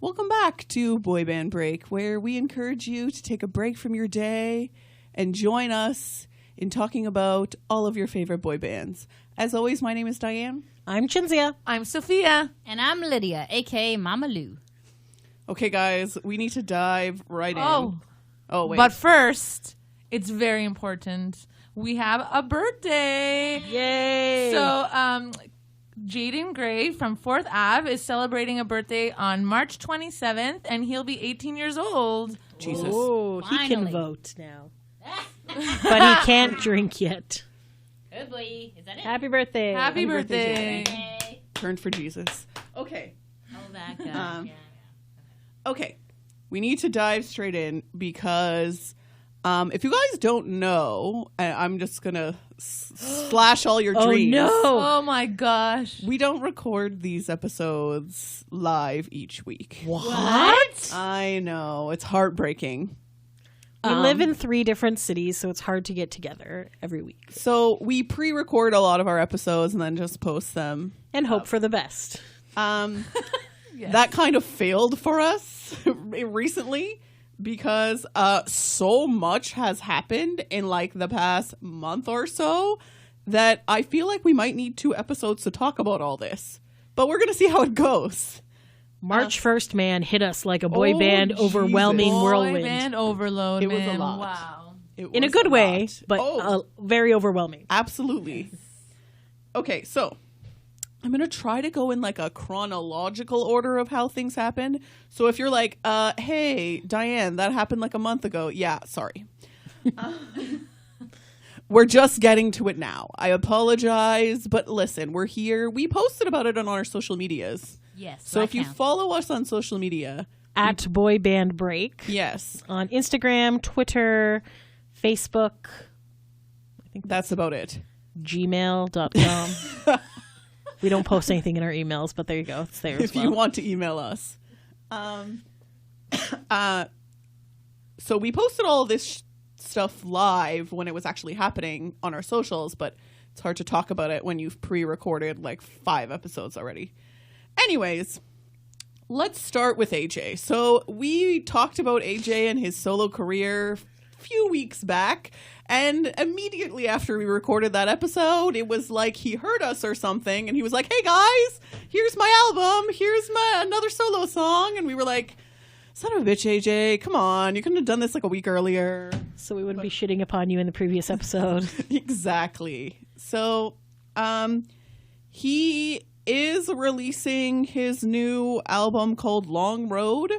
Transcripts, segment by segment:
Welcome back to Boy Band Break, where we encourage you to take a break from your day and join us in talking about all of your favorite boy bands. As always, my name is Diane. I'm Chinzia. I'm Sophia. And I'm Lydia, a.k.a. Mama Lou. Okay, guys, we need to dive right in. Oh, wait. But first, it's very important. We have a birthday. Yay. So, Jaden Gray from 4th Ave is celebrating a birthday on March 27th, and he'll be 18 years old. Jesus. Oh, he can Finally. vote now. But he can't drink yet. Good boy. Is that it? Happy birthday. Happy birthday, birthday. Yay. Turn for Jesus. Okay. Oh, that guy. Okay. We need to dive straight in because if you guys don't know, I'm just going to slash all your dreams. Oh, no. Oh, my gosh. We don't record these episodes live each week. What? I know. It's heartbreaking. We live in 3 different cities, so it's hard to get together every week. So we pre-record a lot of our episodes and then just post them. And hope for the best. That kind of failed for us recently because so much has happened in like the past month or so that I feel like we might need 2 episodes to talk about all this. But we're going to see how it goes. March 1st, man, hit us like a boy Oh, band Jesus. overwhelming Boy whirlwind. band overload, It was a man. lot. Wow. It In a was good way, lot. but very overwhelming. Absolutely. Okay, so I'm going to try to go in like a chronological order of how things happened. So if you're like, hey, Diane, that happened like a month ago. Yeah, sorry. We're just getting to it now. I apologize, but listen, we're here. We posted about it on our social medias. Yes. So that if you counts. follow us on social media, At Boy Band Break. yes, On Instagram, Twitter, Facebook, that's about it. gmail.com. We don't post anything in our emails, but there you go. It's there as If well. you want to email us. So we posted all this stuff live when it was actually happening on our socials, but it's hard to talk about it when you've pre-recorded like 5 episodes already. Anyways, let's start with AJ. So we talked about AJ and his solo career a few weeks back, and immediately after we recorded that episode, it was like he heard us or something, and he was like, hey guys, here's my album, here's my another solo song, and we were like, son of a bitch, AJ, come on, you couldn't have done this like a week earlier. So we wouldn't be shitting upon you in the previous episode. Exactly. So he is releasing his new album called Long Road.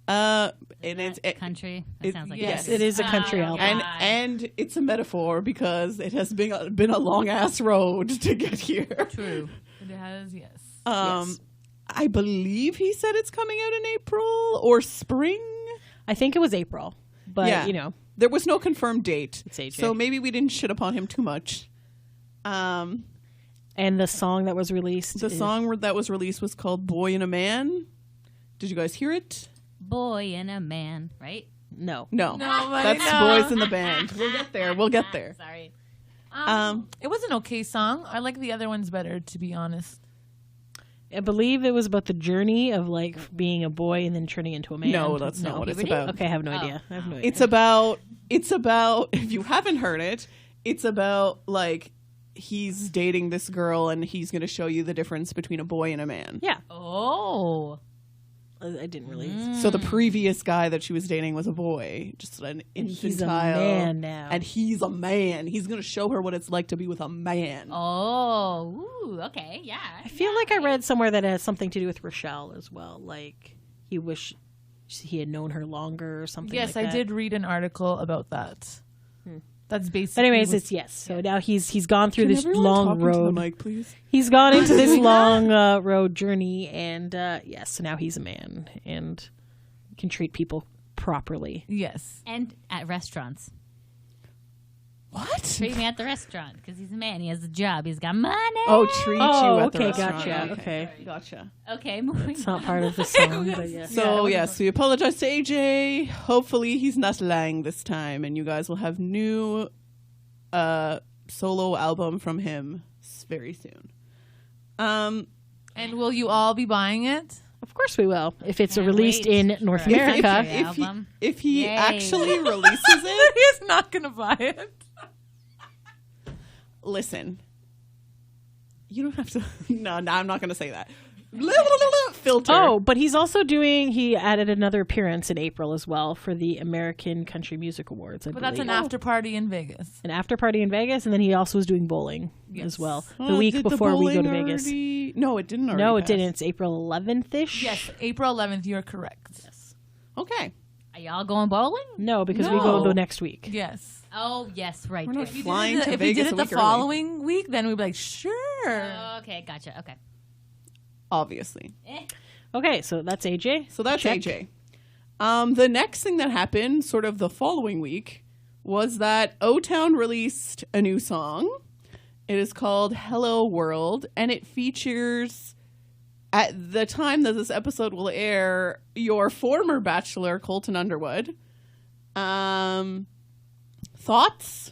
And it's country. That sounds like yes, it is a country album. and it's a metaphor because it has been a long ass road to get here. True. It has, yes. Yes. I believe he said it's coming out in April or spring. I think it was April, but Yeah. you know, There was no confirmed date. It's AJ. So maybe we didn't shit upon him too much. and the song that was released. The song that was released was called Boy and a Man. Did you guys hear it? Boy and a man, right? No. No. No, but That's no. Boys in the Band. We'll get there. We'll get there. Sorry. It was an okay song. I like the other ones better, to be honest. I believe it was about the journey of like being a boy and then turning into a man. No, that's not what it's Puberty? about. Okay, I have no idea. I have no idea. It's about if you haven't heard it, it's about like he's dating this girl and he's going to show you the difference between a boy and a man. yeah. Oh. I didn't really. So the previous guy that she was dating was a boy, just an infantile. He's a man now. And he's a man. He's going to show her what it's like to be with a man. Oh. Ooh, okay. Yeah. I feel like I read somewhere that it has something to do with Rochelle as well. Like he wished he had known her longer or something. Yes, like I that. did read an article about that. That's But basically. anyways, it's yes. So now he's gone through Can this everyone long talk into the road. mic, please? He's gone into this long road journey, and yes, so now he's a man and can treat people properly. Yes. And at restaurants. What? Treat me at the restaurant because he's a man. He has a job. He's got money. Oh, treat Oh, you at the okay, restaurant. gotcha. Okay. Gotcha. Okay, moving It's not part of the song, but yeah. So, yes, we apologize to AJ. Hopefully he's not lying this time, and you guys will have new solo album from him very soon. And will you all be buying it? Of Of course we will. If it's Can't released wait in North for a America. country If he, album. if he Yay. actually releases it, He's not gonna buy it. listen. You don't have to. No, I'm not going to say that. Filter. Oh, but he's also he added another appearance in April as well for the American Country Music Awards, I But that's believe. an after party in Vegas. An after party in Vegas, and then he also was doing bowling Yes. as well. Oh, The week did before we go to bowling Vegas. already- No, it didn't already No, it pass. didn't. It's April 11th-ish. Yes, April 11th. You're correct. Okay. Are y'all going bowling? No, because we No. go the next week. Yes. Oh, yes, right. We're not If you flying did it, to if Vegas you did a it the week early. following week, then we'd be like, sure. Okay, gotcha. Okay. Obviously. Okay, so that's AJ. So that's Check. AJ. The next thing that happened, sort of the following week, was that O-Town released a new song. It is called Hello World, and it features, at the time that this episode will air, your former bachelor, Colton Underwood. Thoughts?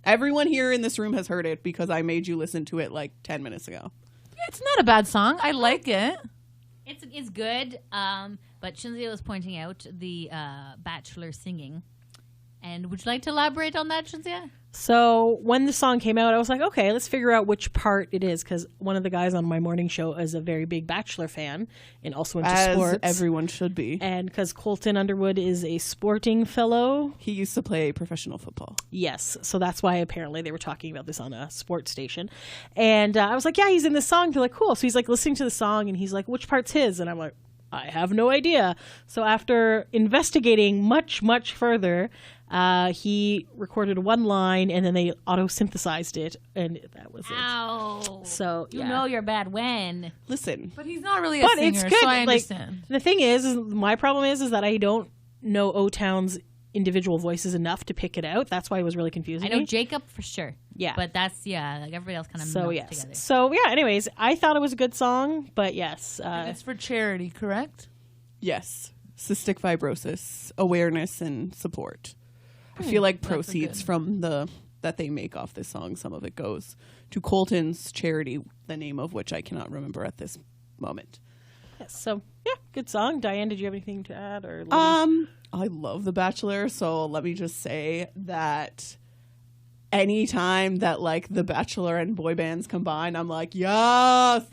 Everyone here in this room has heard it because I made you listen to it like 10 minutes ago. It's not a bad song. I like it. It's good, but Shinzia was pointing out the Bachelor singing. And would you like to elaborate on that, Shinzia? So when the song came out, I was like, okay, let's figure out which part it is, because one of the guys on my morning show is a very big Bachelor fan and also into As sports. everyone should be. And because Colton Underwood is a sporting fellow. He used to play professional football. Yes. So that's why apparently they were talking about this on a sports station. And I was like, yeah, he's in this song. They're like, cool. So he's like listening to the song and he's like, which part's his? And I'm like, I have no idea. So after investigating much, much further, he recorded one line and then they auto-synthesized it. And that was it. Ow. So, You yeah. know you're bad when. Listen, But he's not really a But singer, it's good. so I Like, understand. the thing is my problem is that I don't know O-Town's individual voices enough to pick it out. That's why it was really confusing I know me. Jacob for sure. Yeah. But that's, like everybody else kind of So melts yes. together. So yeah, anyways, I thought it was a good song, but yes. And it's for charity, correct? yes, cystic fibrosis awareness and support. I feel like That's a proceeds good- from that they make off this song, some of it goes to Colton's charity, the name of which I cannot remember at this moment. Yes, so yeah, good song. Diane, did you have anything to add or Libby? I love The Bachelor, so let me just say that anytime that like The Bachelor and boy bands combine, I'm like, yes.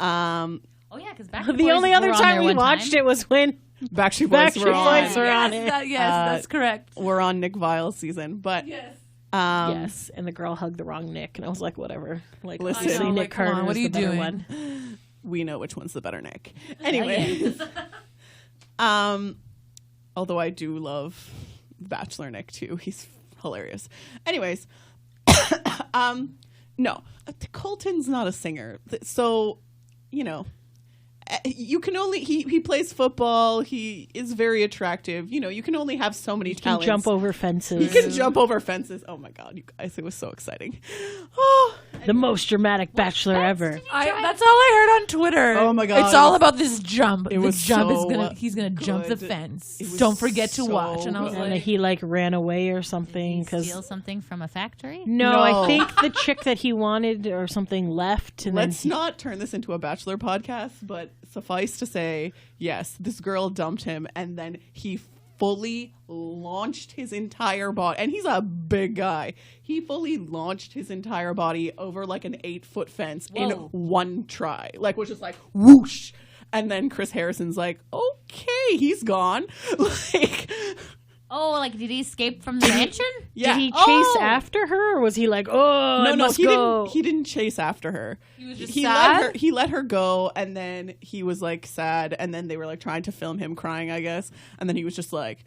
Oh, yeah, because The only other time we watched it was when Backstreet Boys Backstreet were on. Boys were on it. Yes, Uh, that's correct. We're on Nick Vile's season, but Yes. yes, and the girl hugged the wrong Nick, and I was like, whatever. Like, Listen. obviously I know, Nick like, come Carter on, what was are you the better doing? one. we know which one's the better Nick. Anyway, although I do love Bachelor Nick too. He's hilarious. Anyways, no, Colton's not a singer, so you know. You can only he plays football. He is very attractive. You know, you can only have so many He can talents. jump over fences. He can jump over fences. Oh my god, you guys, it was so exciting. Oh, The most dramatic bachelor ever. That's all I heard on Twitter. Oh my God. It's all about this jump. It was This jump is so he's gonna jump the good. fence. It was Don't forget to so watch. And I was good. And like, he like ran away or something because Steal something from a factory? no, No. I think the chick that he wanted or something left. And let's then not turn this into a Bachelor podcast, but suffice to say, yes, this girl dumped him, and then he fully launched his entire body, and he's a big guy. He fully launched his entire body over like an 8-foot fence in Whoa. one try, like was just like whoosh. And then Chris Harrison's like, okay, he's gone. Like, Oh, like did he escape from the mansion? yeah. did he chase Oh! after her, or was he like, oh, I must he go? didn't. He didn't chase after her. He was just let sad? her. He let her go, and then he was like sad, and then they were like trying to film him crying, I guess, and then he was just like,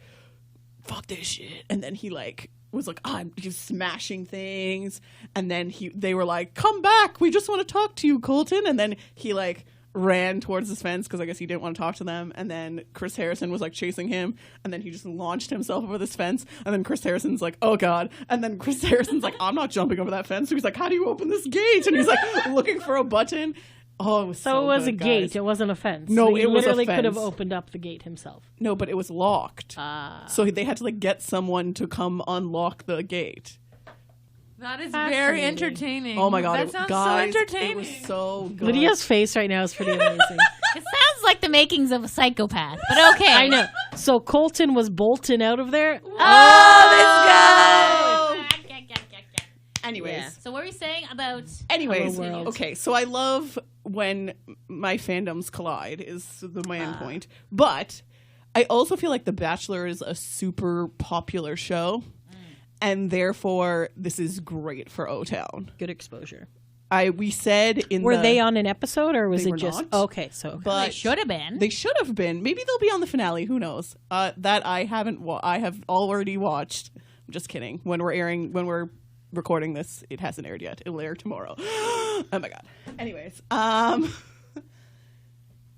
"Fuck this shit," and then he like was like, oh, I'm just smashing things, and then they were like, "Come back, we just want to talk to you, Colton," and then he like ran towards this fence because I guess he didn't want to talk to them, and then Chris Harrison was like chasing him, and then he just launched himself over this fence, and then Chris Harrison's like, oh god, and then Chris Harrison's like, I'm not jumping over that fence. So he's like, how do you open this gate? And he's like looking for a button. Oh, it was so it was good, a gate. guys. It wasn't a fence. No, So he it was a literally could have fence. opened up the gate himself. No, but it was locked. So they had to like get someone to come unlock the gate. that is Fascinating. very entertaining. Oh my god, that sounds guys, so entertaining. it was so good. Lydia's face right now is pretty amazing. It sounds like the makings of a psychopath, but okay. I know. So Colton was bolting out of there. Oh, let's go. Anyways. Yeah. So what were you saying about... Anyways, Hello world. okay, so I love when my fandoms collide is my end point. But I also feel like The Bachelor is a super popular show. And therefore, this is great for O-Town. Good exposure. We said in Were they on an episode or was They it were just... not. Okay, so... But They should have been. They should have been. Maybe they'll be on the finale. Who knows? That I haven't. I have already watched. I'm just kidding. When we're recording this, it hasn't aired yet. It'll air tomorrow. Oh my god. Anyways,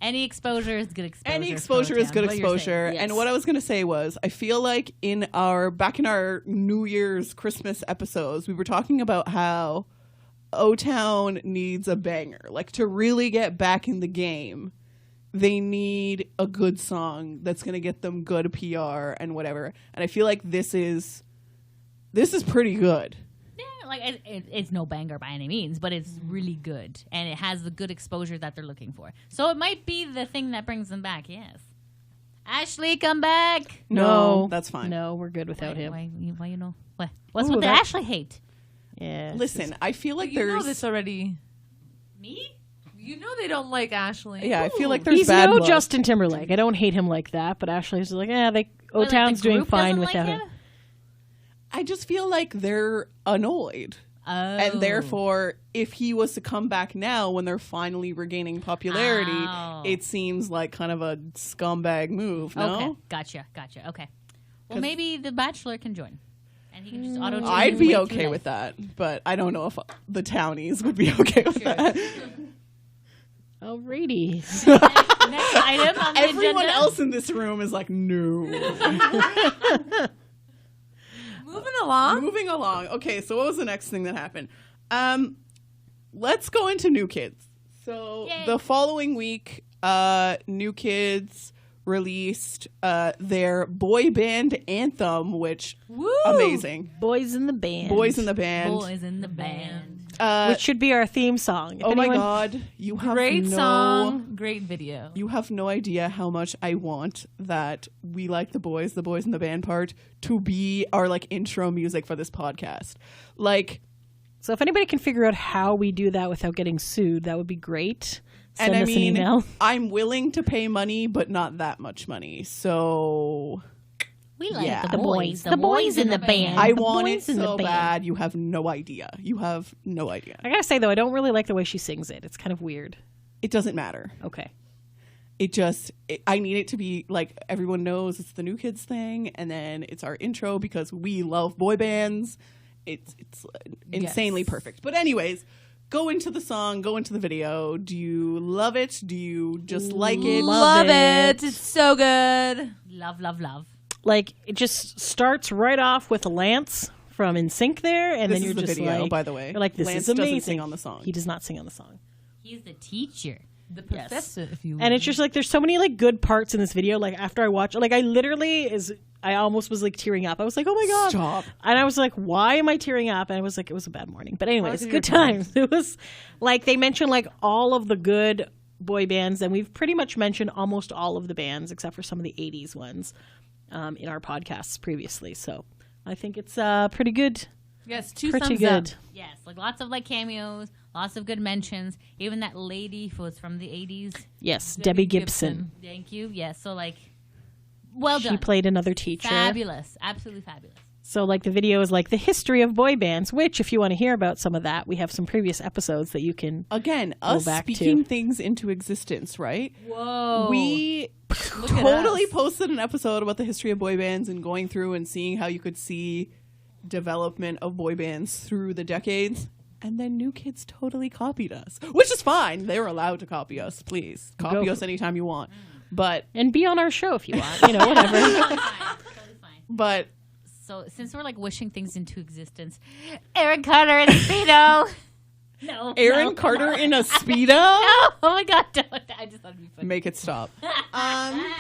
Any exposure is good exposure. any exposure is good What you're saying. exposure. Yes. And what I was going to say was, I feel like back in our New Year's Christmas episodes, we were talking about how O-Town needs a banger. Like, to really get back in the game, they need a good song that's going to get them good PR and whatever. And I feel like this is pretty good. Yeah, like it's no banger by any means, but it's really good, and it has the good exposure that they're looking for. So it might be the thing that brings them back. Yes, Ashley, come back. No, that's fine. No, we're good without him. Why you know? What's Ooh, what did that- Ashley hate? Yeah. Listen, I feel like You know there's this already. Me? You know they don't like Ashley. yeah, I feel like there's He's bad no blood. Justin Timberlake. I don't hate him like that, but Ashley's just like, O-Town's the doing group fine doesn't without like him. I just feel like they're annoyed. Oh. And therefore, if he was to come back now when they're finally regaining popularity, Oh. it seems like kind of a scumbag move, no? Okay, gotcha. Okay. Well, 'Cause- maybe the Bachelor can join, and he can just auto. I'd be okay with that, but I don't know if the townies would be okay with that. Alrighty. Next item on the Everyone agenda. else in this room is like, no. Moving along. Moving along. Okay, so what was the next thing that happened? Let's go into New Kids. So Yay. the following week, New Kids released their boy band anthem, which Woo! amazing. Boys in the band. Boys in the band. Boys in the band. Which should be our theme song. If Oh my anyone- god, you have Great no, song, great video. You have no idea how much I want that We Like the Boys in the band part to be our like intro music for this podcast. Like, So if anybody can figure out how we do that without getting sued, that would be great. Send and I us mean, an email. I'm willing to pay money, but not that much money. So We like Yeah. the boys. The boys in the band. I the want it boys in the so band. bad. You have no idea. You have no idea. I gotta say though, I don't really like the way she sings it. It's kind of weird. It doesn't matter. Okay. I need it to be like everyone knows it's the New Kids thing, and then it's our intro because we love boy bands. It's insanely Yes. perfect. But anyways, go into the song, go into the video. Do you love it? Do you just like it? Love Love it. it. It's so good. Love. Like it just starts right off with Lance from NSYNC there, and This then you're is the just video, like, by the way. you're like, this Lance is amazing. doesn't sing on the song. He does not sing on the song. He's the teacher. The Yes. professor, if you will. And it's just like there's so many like good parts in this video. Like after I watched, like I almost was like tearing up. I was like, oh my god! Stop. And I was like, why am I tearing up? And I was like, it was a bad morning. But anyways, Welcome good to your times. It was like they mentioned like all of the good boy bands, and we've pretty much mentioned almost all of the bands except for some of the '80s ones in our podcasts previously. So I think it's pretty good. yes, two Pretty thumbs good. up. Yes, like lots of like cameos, lots of good mentions. Even that lady who was from the 80s. Yes, Debbie Gibson. Thank you. Yes, so like, well She done. played another teacher. Fabulous. Absolutely fabulous. So, like, the video is like the history of boy bands, which, if you want to hear about some of that, we have some previous episodes that you can. Again, Go us back to. speaking things into existence, right? Whoa. We Look at totally us. posted an episode about the history of boy bands and going through and seeing how you could see development of boy bands through the decades. And then New Kids totally copied us, which is fine. They're allowed to copy us. Please copy Go us anytime you want. But And be on our show if you want, you know, whatever. Totally fine. but So, since we're like wishing things into existence, Aaron Carter in a Speedo. No. Aaron no, Carter no. in a Speedo? No. Oh my god, don't. I just thought it'd be funny. Make it stop.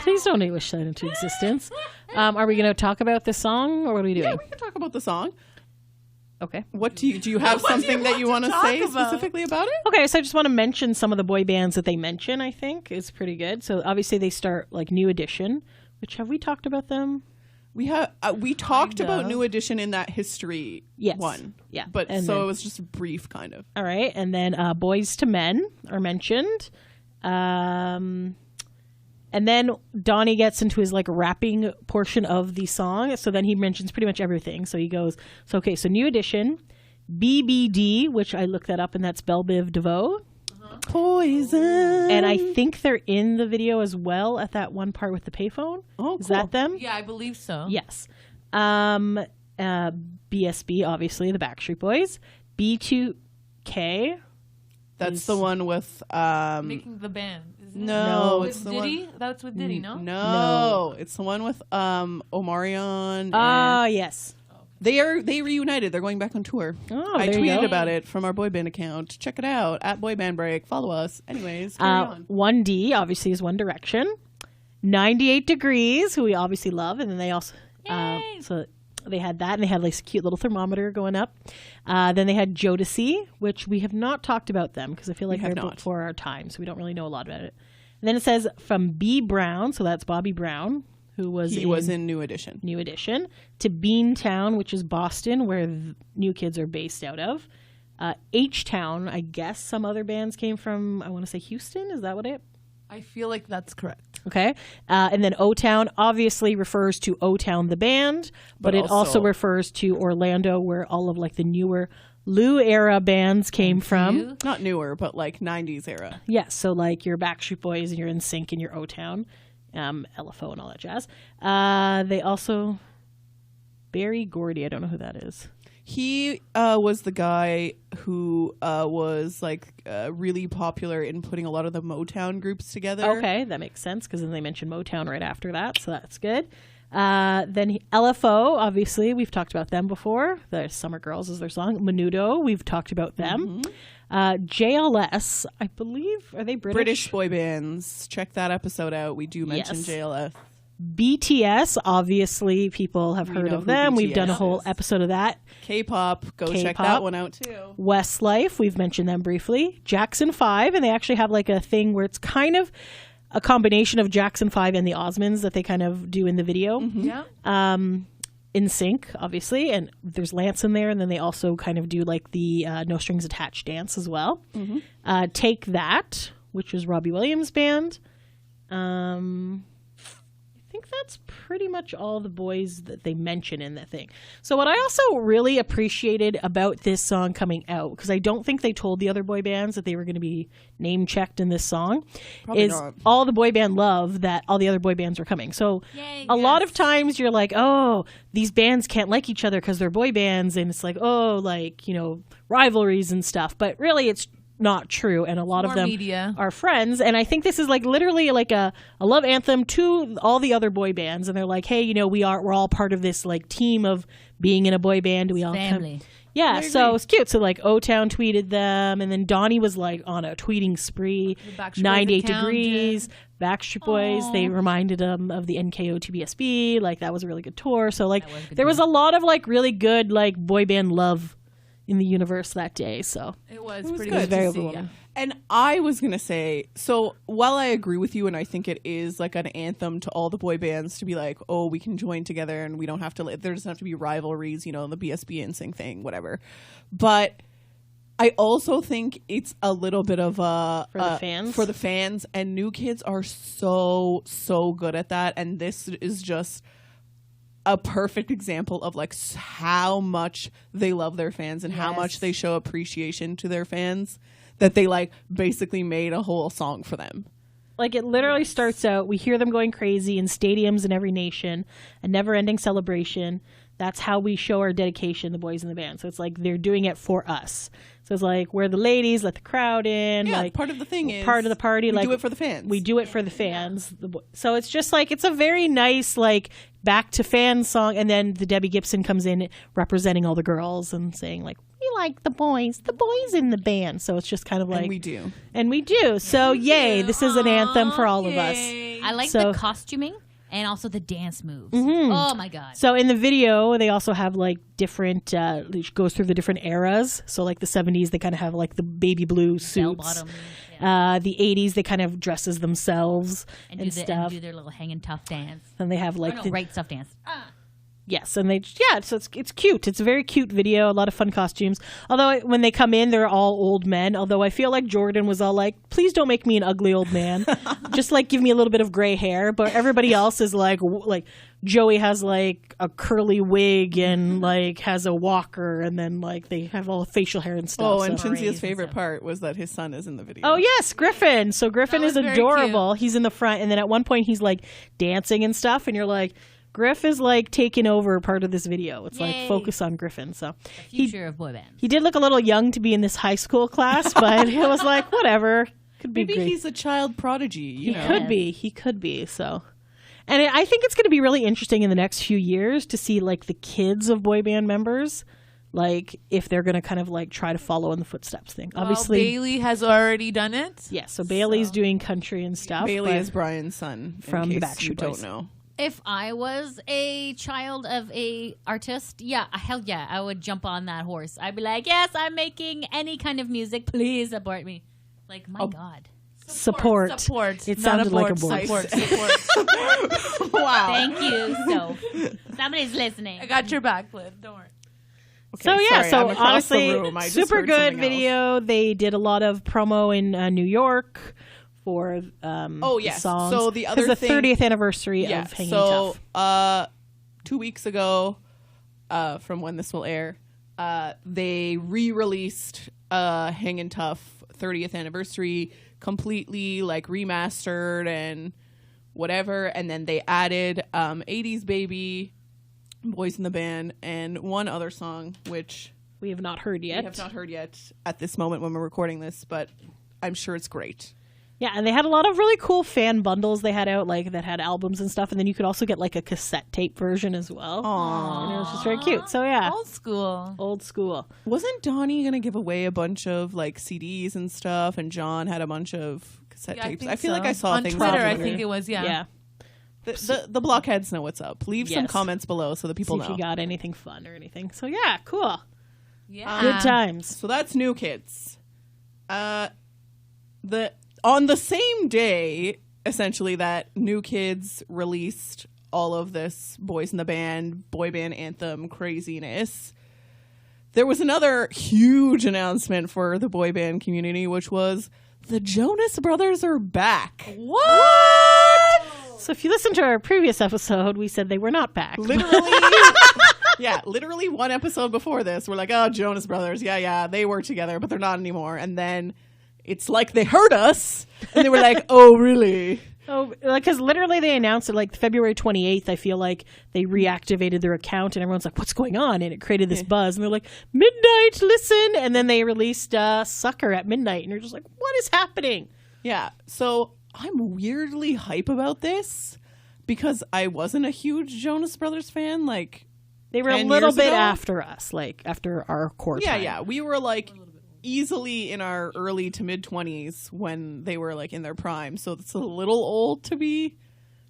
Please don't wish that into existence. Are we going to talk about this song, or what are we doing? Yeah, we can talk about the song. Okay. What do you have What do you something that want you to want to talk say about? specifically about it? Okay, so I just want to mention some of the boy bands that they mention, I think, is pretty good. So obviously they start like New Edition, which have we talked about them? We talked Kinda. about New Edition in that history Yes. one. Yeah. But And so then- it was just brief kind of. All right, and then Boys to Men are mentioned. And then Donnie gets into his like rapping portion of the song. So then he mentions pretty much everything. So he goes, so New Edition, BBD, which I looked that up, and that's Belle Biv DeVoe. Poison. And I think they're in the video as well at that one part with the payphone. Oh, Is cool. that them? Yeah, I believe so. Yes. BSB, obviously, the Backstreet Boys. B2K. That's the one with Making the band. Isn't no, it? it's With the Diddy? one. That's with Diddy, no? No, it's the one with Omarion. Ah, and yes. they reunited. They're going back on tour. Oh, I there you tweeted go. about it from our boy band account. Check it out at Boy Band Break. Follow us. Anyways, carry on. 1D, obviously, is One Direction. 98 Degrees, who we obviously love. And then they also... Yay! so they had that, and they had like a cute little thermometer going up. Then they had Jodeci, which we have not talked about them because I feel like have they're not. before our time, so we don't really know a lot about it. And then it says from B. Brown, so that's Bobby Brown, who was He was in New Edition. New Edition, to Beantown, which is Boston, where the New Kids are based out of. H-Town, I guess some other bands came from, I want to say Houston, is that what it? I feel like that's correct. Okay. And then O-Town obviously refers to O-Town, the band, but it also refers to Orlando, where all of like the newer Lou era bands came from. You? Not newer, but like 90s era. Yes. So like your Backstreet Boys and your NSYNC and your O-Town, LFO and all that jazz. They also, Barry Gordy, I don't know who that is. He was the guy who was like really popular in putting a lot of the Motown groups together. Okay, that makes sense because then they mentioned Motown right after that, so that's good. Then LFO, obviously, we've talked about them before. The Summer Girls is their song. Menudo, we've talked about them. JLS, I believe, are they British boy bands. Check that episode out. We do mention Yes. JLS. BTS, obviously, people have heard know of who them. We've done a BTS whole is. episode of that. K-pop. Go check K-pop. that one out too. Westlife, we've mentioned them briefly. Jackson 5, and they actually have like a thing where it's kind of a combination of Jackson 5 and the Osmonds that they kind of do in the video. Yeah. In Sync, obviously, and there's Lance in there, and then they also kind of do like the No Strings Attached dance as well. Take That, which was Robbie Williams' band. I think that's pretty much all the boys that they mention in the thing. So what I also really appreciated about this song coming out, because I don't think they told the other boy bands that they were going to be name checked in this song, Probably is not. all the boy band love that all the other boy bands are coming. So Yay, a lot yes. of times you're like, oh, these bands can't like each other because they're boy bands, and it's like, oh, like, you know, rivalries and stuff. But really it's not true, and a lot of More them media. are friends. And I think this is like literally like a love anthem to all the other boy bands, and they're like, hey, you know, we're all part of this like team of being in a boy band. We all Family. yeah, so it's cute. So like O-Town tweeted them, and then Donnie was like on a tweeting spree. The Backstreet Boys 98 account Degrees, Backstreet Boys. They reminded them of the NKO 2BSB. Like that was a really good tour. So like was a good there was a lot of like really good like boy band love in the universe that day. So It was was pretty good. good. very to see, overwhelming. And I was going to say, so while I agree with you and I think it is like an anthem to all the boy bands to be like, oh, we can join together and we don't have to, there doesn't have to be rivalries, you know, the BSB and Sing thing, whatever. But I also think it's a little bit of a... For the fans? For the fans. And New Kids are so good at that. And this is just a perfect example of like how much they love their fans and how Yes. much they show appreciation to their fans, that they like basically made a whole song for them. like it literally starts out, we hear them going crazy in stadiums in every nation, a never-ending celebration. That's how we show our dedication, the boys in the band. So it's like they're doing it for us. So it's like, we're the ladies, let the crowd in. Yeah, like part of the thing is part of the party. we like do it for the fans. We do it for the fans. So it's just like, it's a very nice like back to fans song. And then the Debbie Gibson comes in representing all the girls and saying like, we like the boys in the band. So it's just kind of like, and we do. and we do. So yay, this is an anthem for all of us. Yay. I like So- the costuming and also the dance moves. Oh my god! So in the video, they also have like different, it goes through the different eras. So like the 70s, they kind of have like the baby blue Bell suits. bottom, The 80s, they kind of dress as themselves and and stuff. do their little hanging tough dance. And they have like Or no, right stuff dance. yes, and so it's cute. It's a very cute video. A lot of fun costumes. Although when they come in, they're all old men. Although I feel like Jordan was all like, "Please don't make me an ugly old man. Just like give me a little bit of gray hair." But everybody else is like Joey has like a curly wig and like has a walker, and then like they have all facial hair and stuff. Oh, and so. Chinzia's and favorite stuff. part was that his son is in the video. Oh yes, Griffin. So Griffin That is was very adorable. He's in the front, and then at one point he's like dancing and stuff, and you're like, Griff is like taking over part of this video. It's like Yay. focus on Griffin. So Future of boy band. he did look a little young to be in this high school class, but it was like whatever. Could be Maybe great. he's a child prodigy, you know. Could be. He could be. So. And I think it's going to be really interesting in the next few years to see like the kids of boy band members, like if they're going to kind of like try to follow in the footsteps thing. Obviously, Bailey has already done it. yeah. So Bailey's doing country and stuff. Bailey but- is Brian's son. From the in case Backstreet you Boys. don't know. If I was a child of a artist, yeah, hell yeah, I would jump on that horse. I'd be like, yes, I'm making any kind of music. Please support me. Like, my God. support. Support. It not sounded like a abort. voice. Support. Wow. Thank you. So, somebody's listening. I got your back, Liv. Don't worry. So Okay, yeah, sorry, so I'm across the honestly, room. I just super heard good something else. video. They did a lot of promo in New York for Oh, the yes. songs. So the other 'Cause thing- 30th anniversary Yeah. of Hanging So, Tough. 2 weeks ago, from when this will air, they re-released Hangin' Tough 30th anniversary, completely like remastered and whatever, and then they added 80s Baby, Boys in the Band, and one other song which We have not heard yet. we have not heard yet at this moment when we're recording this, but I'm sure it's great. Yeah, and they had a lot of really cool fan bundles they had out, like that had albums and stuff, and then you could also get like a cassette tape version as well. Aww. And it was just very cute. So yeah, Old school. old school. Wasn't Donnie gonna give away a bunch of like CDs and stuff, and John had a bunch of cassette Yeah, tapes? think I feel like so. I saw on things Twitter. on I Twitter. think it was. Yeah. Yeah. The blockheads know what's up. Leave some Yes. comments below so that people See if know. you got anything fun or anything. So yeah, cool. Yeah. Good times. So that's New Kids. On the same day, essentially, that New Kids released all of this Boys in the Band, boy band anthem craziness, there was another huge announcement for the boy band community, which was the Jonas Brothers are back. What? So if you listen to our previous episode, we said they were not back. Literally, yeah, literally one episode before this, we're like, oh, Jonas Brothers, yeah, they were together, but they're not anymore. And then it's like they heard us, and they were like, oh, really? Oh, because literally they announced it like February 28th. I feel like they reactivated their account, and everyone's like, "What's going on?" And it created this buzz, and they're like, "Midnight, listen!" And then they released "Sucker" at midnight, and you're just like, "What is happening?" Yeah, so I'm weirdly hype about this because I wasn't a huge Jonas Brothers fan. Like, They were a 10 little years bit ago? after us, like after our core time. yeah, we were like easily in our early to mid 20s when they were like in their prime, so it's a little old to be.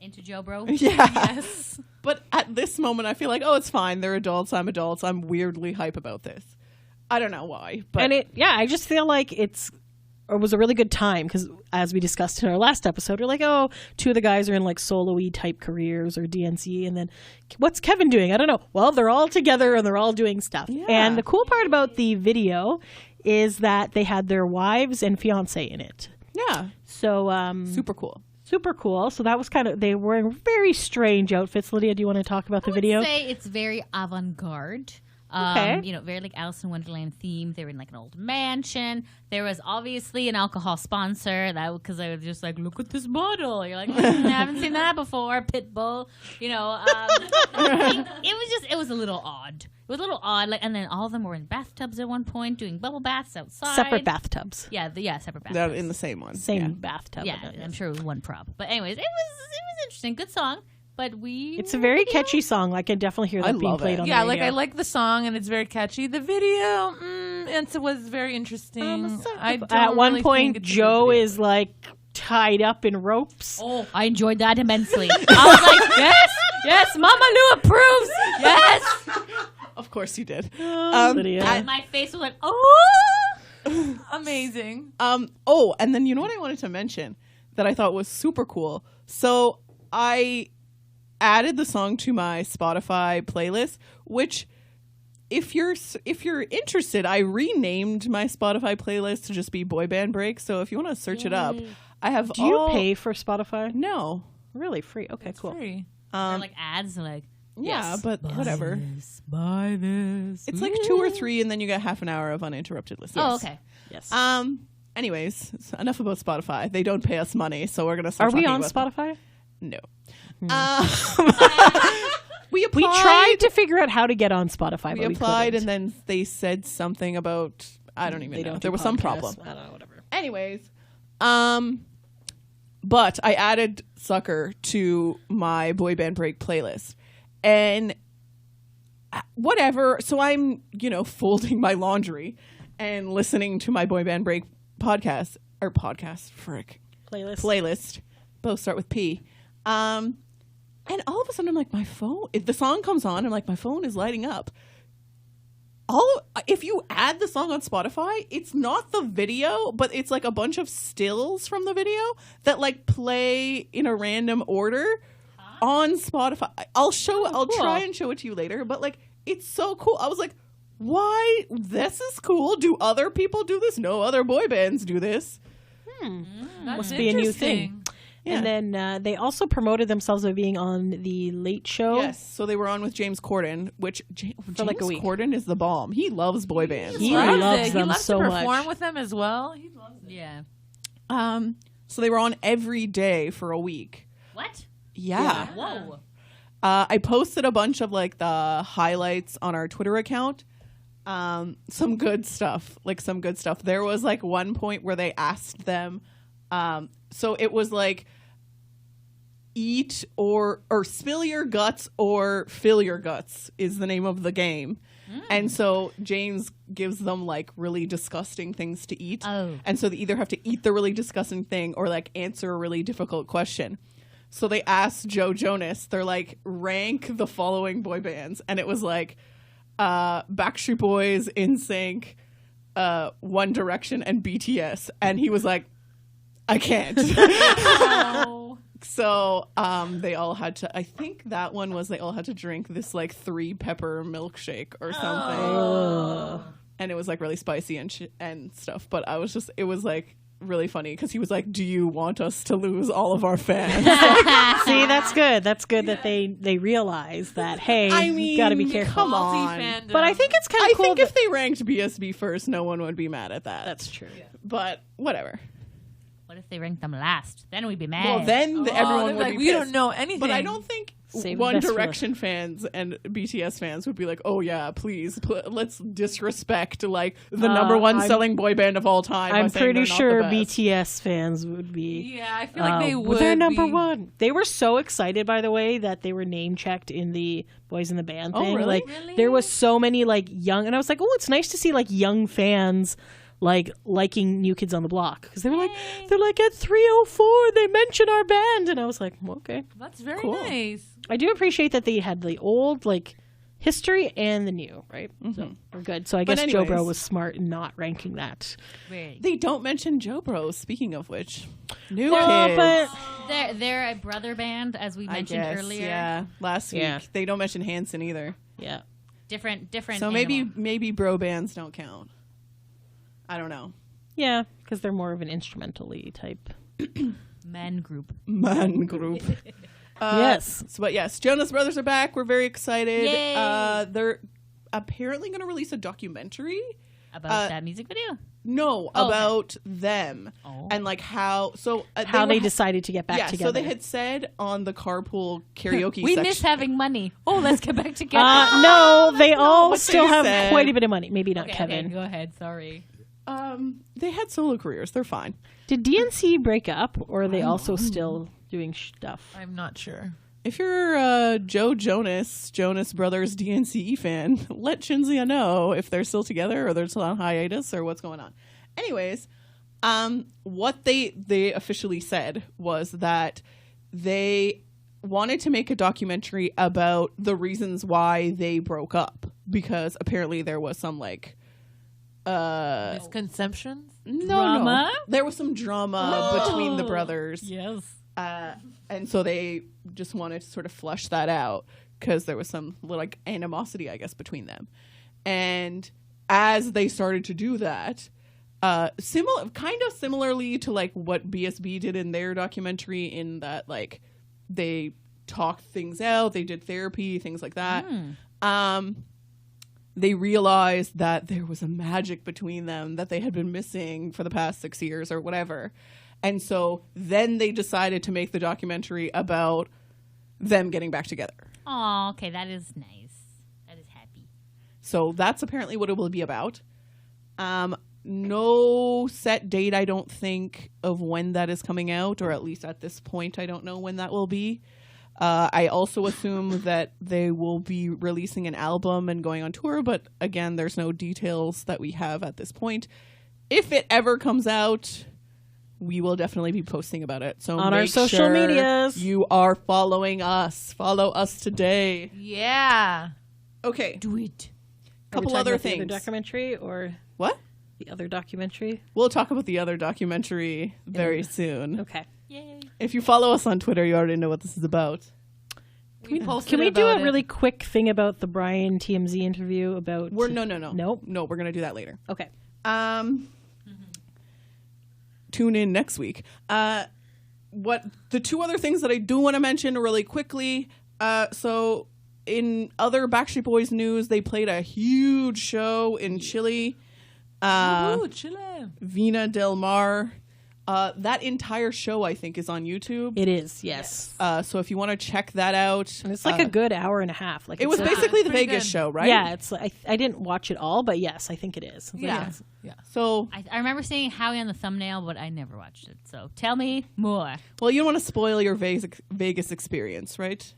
Into Joe Bro. Yeah. Yes. But at this moment, I feel like, oh, it's fine. They're adults. I'm adults. I'm weirdly hype about this. I don't know why, but And I just feel like it was a really good time because, as we discussed in our last episode, we're like, oh, two of the guys are in like solo-y type careers or DNC, and then what's Kevin doing? I don't know. Well, they're all together and they're all doing stuff. Yeah. And the cool part about the video is that they had their wives and fiance in it. yeah, So super cool. super cool. So that was they were wearing very strange outfits. Lydia, do you want to talk about the video? I would say it's very avant-garde. Okay. Very like Alice in Wonderland themed. They were in like an old mansion. There was obviously an alcohol sponsor because I was just like, look at this bottle. You're like, I haven't seen that before. Pitbull. It was a little odd. It was a little odd. Like, and then all of them were in bathtubs at one point, doing bubble baths outside. Separate bathtubs. Yeah, separate bathtubs. They're in the same one. Same Yeah. bathtub. Yeah, I'm sure it was one prop. But anyways, it was interesting. Good song. But It's a very catchy song. I can definitely hear that I being love played it. on Yeah, the like radio. I like the song and it's very catchy. The video, it was very interesting. I don't At one really point, think it's a Joe good video. is like tied up in ropes. Oh, I enjoyed that immensely. I was like, yes, Mama Lou approves. Yes. Of course you did. Lydia. And my face was like, oh. Amazing. Oh, and then you know what I wanted to mention that I thought was super cool? So I added the song to my Spotify playlist, which if you're interested, I renamed my Spotify playlist to just be Boy Band Break. So if you want to search it up, I have Do you pay for Spotify? No. Really? Free? Okay, It's cool. free. They're like ads, like, Yeah, Yes. but whatever. Buy this. It's like 2 or 3 and then you get half an hour of uninterrupted listening. oh, okay. Yes. Anyways, enough about Spotify. They don't pay us money, so we're going to Are start we talking on about Spotify? No. We tried to figure out how to get on Spotify. We but applied, couldn't. and then they said something about I don't even They know. don't There do was some podcasts. problem. I don't know, whatever. Anyways, but I added Sucker to my Boy Band Break playlist, and whatever. So I'm folding my laundry and listening to my Boy Band Break podcast. Playlist. Both start with P. And all of a sudden, I'm like, my phone. If the song comes on, I'm like, my phone is lighting up. If you add the song on Spotify, it's not the video, but it's like a bunch of stills from the video that like play in a random order on Spotify. I'll cool. try and show it to you later, but like, it's so cool. I was like, why? This is cool. Do other people do this? No other boy bands do this. That's Must be a new thing. interesting. Yeah. And then they also promoted themselves as being on the Late Show. Yes, so they were on with James Corden, which James like a week. Corden is the bomb. He loves boy bands. He right? loves He them loves so to much. perform with them as well. He loves it. Yeah. So they were on every day for a week. What? Yeah. Whoa. I posted a bunch of like the highlights on our Twitter account. Some good stuff. There was like one point where they asked them. So it was like, eat or spill your guts or fill your guts is the name of the game. And so James gives them like really disgusting things to eat. Oh. And so they either have to eat the really disgusting thing or like answer a really difficult question. So they asked Joe Jonas, they're like, rank the following boy bands. And it was like Backstreet Boys, NSYNC, One Direction, and BTS. And he was like, I can't. So they all had to, I think that one was they all had to drink this like 3-pepper milkshake or something. And it was like really spicy and stuff. But it was like really funny because he was like, do you want us to lose all of our fans? See, that's good. That's good that they realize that, hey, I you mean, gotta be careful. come on. Multi-fandom. But I think it's kind I of cool. think if they ranked BSB first, no one would be mad at that. that's true. But whatever. What if they ranked them last? Then we'd be mad. Well, then everyone they're would like, be we pissed. don't know anything. But I don't think Save the One best for Direction fans and BTS fans would be like, oh yeah, please, let's disrespect like the number one selling boy band of all time. by I'm saying pretty they're not sure the best. BTS fans would be. Yeah, I feel like they would. They're number be. one. They were so excited, by the way, that they were name checked in the Boys in the Band thing. really? Like, there was so many like young, and I was like, oh, it's nice to see like young fans like liking New Kids on the Block because they're like at 3:04 they mention our band, and I was like, well, okay. That's very Cool. nice. I do appreciate that they had the old like history and the new, right? So we're good. So I But guess Joe Bro anyways. was smart in not ranking that. Very- They don't mention Joe Bro. Speaking of which, New Well, Kids. but They're a brother band, as we I mentioned guess, earlier. yeah, last week Yeah. they don't mention Hanson either. yeah. Different. So animal. maybe bro bands don't count. I don't know. Yeah, because they're more of an instrumental-y type. men group. Man group. Yes. But yes, Jonas Brothers are back. We're very excited. Yay. They're apparently going to release a documentary. About that music video. No, Oh, okay. about them Oh. and like how. So How they were- decided to get back Yeah, together. so they had said on the carpool karaoke We section. miss having money. Oh, let's get back together. No, they all what still they have said. quite a bit of money. Maybe not Okay, Kevin. okay, go ahead. Sorry. They had solo careers. They're fine. Did DNC break up, or are they also still doing stuff? I'm not sure. If you're a Joe Jonas Brothers DNCE fan, let Shinzia know if they're still together or they're still on hiatus or what's going on. Anyways, What they officially said was that they wanted to make a documentary about the reasons why they broke up, because apparently there was some like Misconceptions? Drama? there was some drama between the brothers. Yes. And so they just wanted to sort of flush that out because there was some little like animosity, I guess, between them. And as they started to do that, similarly to like what BSB did in their documentary, in that like they talked things out, they did therapy, things like that. They realized that there was a magic between them that they had been missing for the past 6 years or whatever. And so then they decided to make the documentary about them getting back together. Oh, okay. That is nice. That is happy. So that's apparently what it will be about. No set date, I don't think, of when that is coming out, or at least at this point, I don't know when that will be. I also assume that they will be releasing an album and going on tour, but again, there's no details that we have at this point. If it ever comes out, we will definitely be posting about it. So on our make social sure medias. you are following us. Follow us today. Yeah. Okay. Do it. Are we Couple talking other about the things. other documentary or What? the other documentary? We'll talk about the other documentary very soon. Okay. Yay. If you follow us on Twitter, you already know what this is about. Can we do a really quick thing about the Brian TMZ interview about? No. Nope. No, we're gonna do that later. Okay. Tune in next week. What the two other things that I do want to mention really quickly. So in other Backstreet Boys news, they played a huge show in Chile. Ooh, Chile. Vina Del Mar. That entire show, I think, is on YouTube. It is. Yes. So if you want to check that out, And it's like a good hour and a half. Like it was it's basically the pretty Vegas good. show, right? Yeah. It's. I didn't watch it all, but yes, I think it is. Yeah. Yeah. So, I remember seeing Howie on the thumbnail, but I never watched it. So tell me more. well, you don't want to spoil your Vegas experience, right?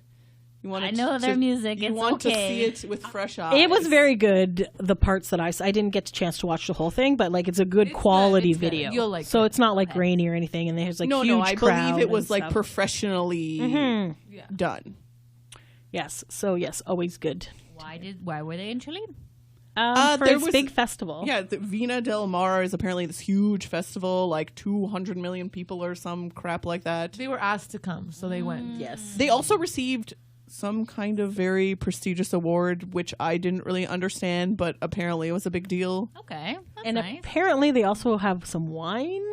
You want I know their music. You It's want okay. to see it with fresh eyes. It was very good. The parts that I didn't get a chance to watch the whole thing, but like it's a good It's quality good. It's good. video. You'll like so it. it's not like grainy or anything, and there's like no. huge I crowd believe it was and like stuff. professionally Yeah. done. Yes. So yes, always good. Why were they in Chile? For there its was- big festival. Yeah, the Vina Del Mar is apparently this huge festival, like 200 million people or some crap like that. They were asked to come, so they went. Yes. They also received some kind of very prestigious award, which I didn't really understand, but apparently it was a big deal. Okay, that's And nice. apparently they also have some wine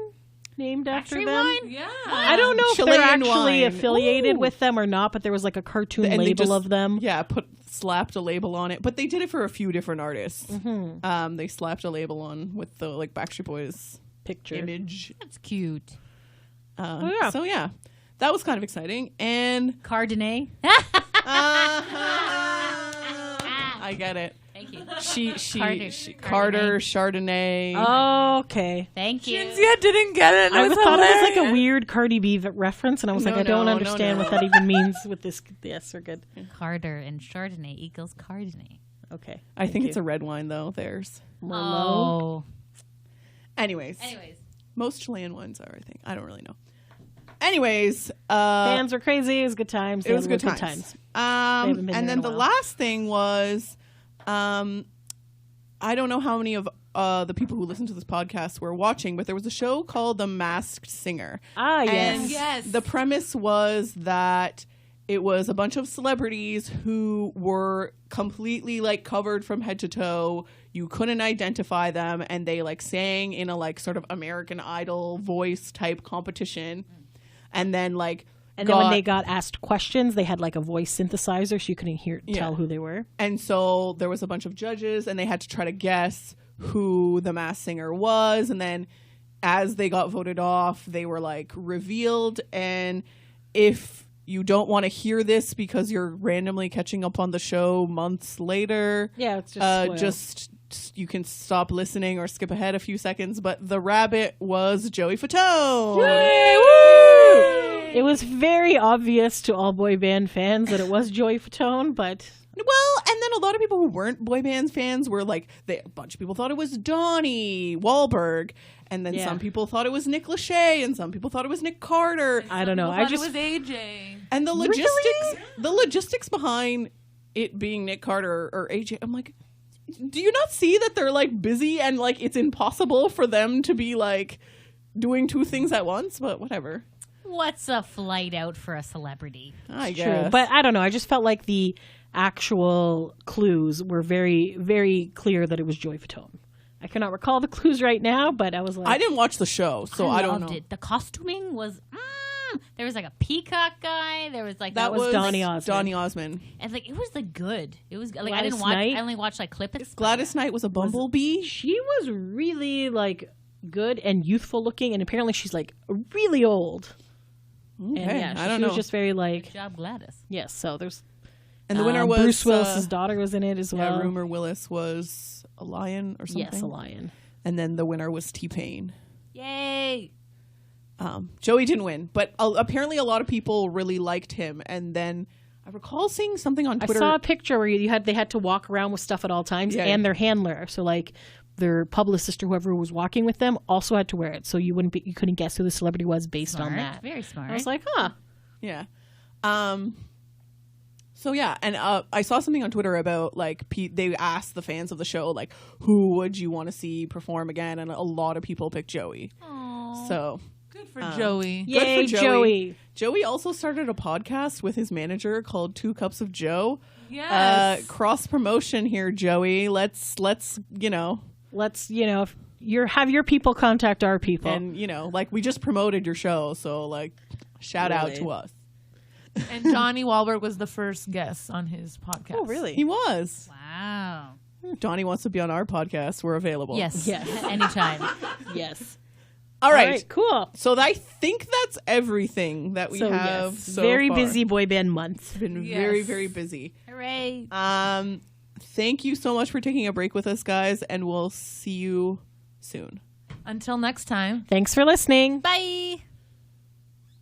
named after Backstreet them. Wine? Yeah. I don't know if Chilean they're actually wine. affiliated Ooh. with them or not, but there was like a cartoon And they label just- of them. Yeah, slapped a label on it, but they did it for a few different artists. They slapped a label on with the like Backstreet Boys Picture. image. That's cute. yeah. So yeah, that was kind of exciting, and Cardinay. I get it. Thank you. Carter Chardonnay. Oh, okay. Thank you. Yeah, didn't get it. I was thought it was like a hilarious. weird Cardi B reference, and I was like, I don't No, understand no. what that even means with this. Yes, we're good. Carter and Chardonnay equals Cardinay. Okay. I think it's a red wine though. Theirs. Merlot. Oh. Anyways, Anyways. most Chilean wines are. I think I don't really know. Anyways, Fans were crazy. It was good times. it was They good were times. haven't been And there then in a the while. last thing was, I don't know how many of the people who listen to this podcast were watching, but there was a show called The Masked Singer. Ah, yes. And Yes. the premise was that it was a bunch of celebrities who were completely like covered from head to toe. You couldn't identify them, and they like sang in a like sort of American Idol voice type competition. And then like And then when they got asked questions, they had like a voice synthesizer, so you couldn't tell who they were. And so there was a bunch of judges, and they had to try to guess who the Masked Singer was. And then as they got voted off, they were like revealed. And if you don't want to hear this because you're randomly catching up on the show months later, Yeah, it's just just you can stop listening or skip ahead a few seconds. But the rabbit was Joey Fatone. It was very obvious to all boy band fans that it was Joey Fatone, but Well, and then a lot of people who weren't boy band fans were like, a bunch of people thought it was Donnie Wahlberg. And then Yeah. some people thought it was Nick Lachey, and some people thought it was Nick Carter. I don't know. People I thought just it was AJ. And the logistics behind it being Nick Carter or AJ, I'm like, do you not see that they're like busy and like it's impossible for them to be like doing two things at once? But whatever. What's a flight out for a celebrity? I true. guess. But I don't know. I just felt like the actual clues were very, very clear that it was Joey Fatone. I cannot recall the clues right now, but I was like, I didn't watch the show, so I don't loved know. it. The costuming was. There was like a peacock guy. There was like That was Donny Osmond. Donny Osmond. and like it was like good. It was like I Gladys didn't watch. Knight? I only watched like clips. Gladys Knight was a bumblebee. she was really like good and youthful looking, and apparently she's like really old. Okay, And yeah, I don't she know. was just very like Good job, Gladys. yes. So there's And the winner was Bruce Willis's daughter was in it as well. Yeah, Rumor Willis was a lion or something. Yes, a lion. And then the winner was T-Pain. Yay! Joey didn't win, but apparently a lot of people really liked him. And then I recall seeing something on Twitter. I saw a picture where they had to walk around with stuff at all times, Yeah. and their handler. So like their publicist or whoever was walking with them also had to wear it, so you couldn't guess who the celebrity was based on Smart. that. Very smart. I was like, huh. Yeah. So yeah, and I saw something on Twitter about like they asked the fans of the show like who would you want to see perform again, and a lot of people picked Joey. Aw. So Good for Joey. Good for Yay, Joey. Joey. Joey also started a podcast with his manager called 2 Cups of Joe. Yes. Cross promotion here, Joey. Let's Let's have your people contact our people. and like we just promoted your show, so like shout out Really? to us. And Johnny Wahlberg was the first guest on his podcast. Oh, really? He was. Wow. Donnie wants to be on our podcast. We're available. Yes. Yes. Anytime. Yes. All right. cool. So I think that's everything that we So have. yes, So very far. busy boy band month. Been Yes. very, very busy. Hooray. Thank you so much for taking a break with us, guys, and we'll see you soon. Until next time. Thanks for listening. Bye.